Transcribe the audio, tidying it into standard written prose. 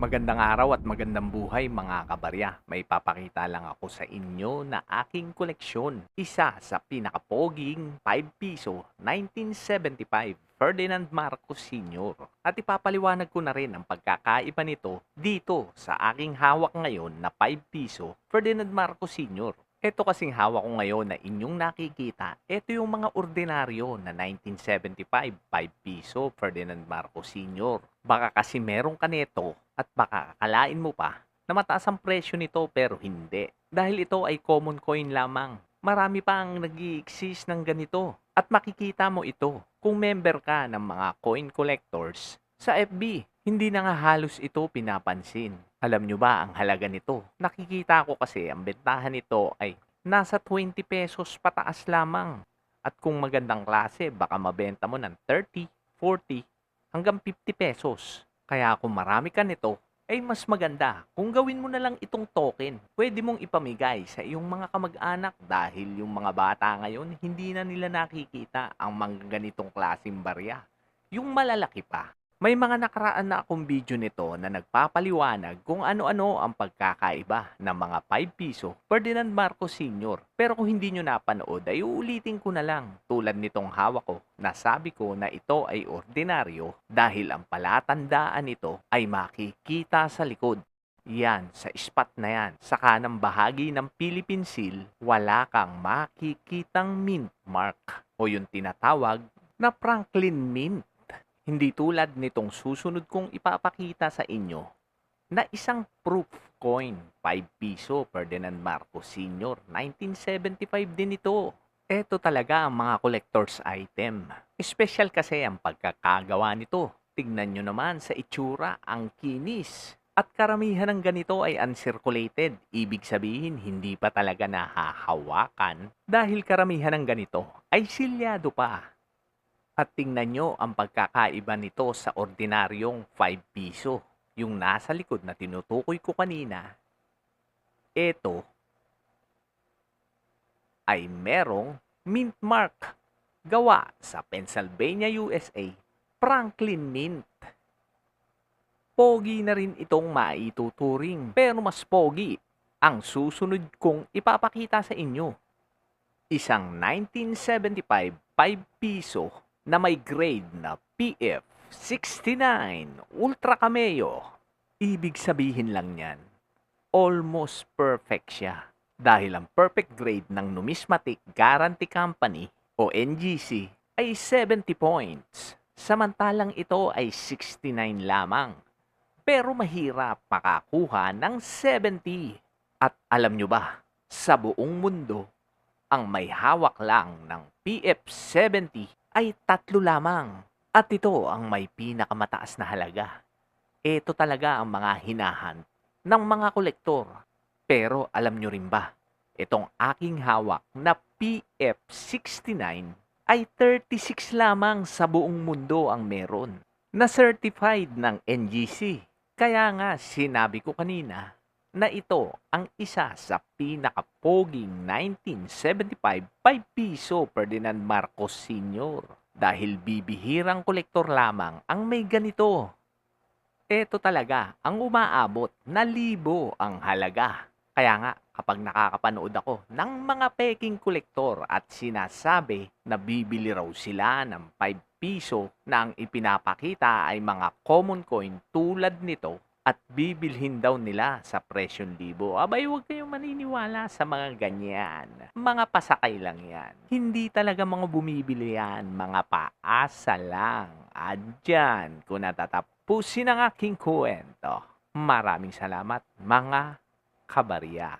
Magandang araw at magandang buhay mga kabarya. May papakita lang ako sa inyo na aking koleksyon. Isa sa pinakapoging 5 piso 1975 Ferdinand Marcos Sr. At ipapaliwanag ko na rin ang pagkakaiba nito dito sa aking hawak ngayon na 5 piso Ferdinand Marcos Sr. Ito kasing hawak ko ngayon na inyong nakikita, ito yung mga ordinaryo na 1975 5 piso Ferdinand Marcos Sr. Baka kasi meron ka nito at baka akalain mo pa na mataas ang presyo nito pero hindi. Dahil ito ay common coin lamang. Marami pa ang nag-i-exist ng ganito. At makikita mo ito kung member ka ng mga coin collectors sa FB. Hindi na nga halos ito pinapansin. Alam nyo ba ang halaga nito? Nakikita ko kasi ang bentahan nito ay nasa 20 pesos pataas lamang. At kung magandang klase, baka mabenta mo ng 30, 40, hanggang 50 pesos. Kaya kung marami ka nito, ay mas maganda kung gawin mo na lang itong token. Pwede mong ipamigay sa iyong mga kamag-anak dahil yung mga bata ngayon hindi na nila nakikita ang mga ganitong klaseng barya. Yung malalaki pa. May mga nakaraan na akong video nito na nagpapaliwanag kung ano-ano ang pagkakaiba ng mga 5 piso Ferdinand Marcos Sr. Pero kung hindi nyo napanood ay uulitin ko na lang tulad nitong hawak ko na sabi ko na ito ay ordinaryo dahil ang palatandaan nito ay makikita sa likod. Yan, sa spot na yan, sa kanang bahagi ng Philippine Seal, wala kang makikitang mint mark o yung tinatawag na Franklin Mint. Hindi tulad nitong susunod kong ipapakita sa inyo na isang proof coin, 5 piso Ferdinand Marcos Sr. 1975 din ito. Ito talaga ang mga collector's item. Special kasi ang pagkakagawa nito. Tignan nyo naman sa itsura, ang kinis. At karamihan ng ganito ay uncirculated. Ibig sabihin, hindi pa talaga nahahawakan dahil karamihan ng ganito ay silyado pa. At tingnan nyo ang pagkakaiba nito sa ordinaryong 5 piso. Yung nasa likod na tinutukoy ko kanina, ito ay merong mint mark gawa sa Pennsylvania, USA, Franklin Mint. Pogi na rin itong maituturing pero mas pogi ang susunod kong ipapakita sa inyo. Isang 1975 5 piso na may grade na PF69 Ultra Cameo. Ibig sabihin lang yan, almost perfect siya. Dahil ang perfect grade ng Numismatic Guarantee Company o NGC ay 70 points. Samantalang ito ay 69 lamang. Pero mahirap makakuha ng 70. At alam nyo ba, sa buong mundo, ang may hawak lang ng PF70 ay 3 lamang. At ito ang may pinakamataas na halaga. Ito talaga ang mga hinahan ng mga kolektor. Pero alam nyo rin ba, itong aking hawak na PF69 ay 36 lamang sa buong mundo ang meron na certified ng NGC. Kaya nga sinabi ko kanina na ito ang isa sa pinakapoging 1975 5 piso Ferdinand Marcos Sr. Dahil bibihirang kolektor lamang ang may ganito. Ito talaga ang umaabot na libo ang halaga. Kaya nga kapag nakakapanood ako ng mga peking kolektor at sinasabi na bibili raw sila ng 5 piso na ang ipinapakita ay mga common coin tulad nito at bibilhin daw nila sa presyong libo. Abay, huwag kayong maniniwala sa mga ganyan. Mga pasakay lang yan. Hindi talaga mga bumibili yan. Mga paasa lang. At dyan, kung natatapusin ang aking kwento. Maraming salamat, mga kabarya.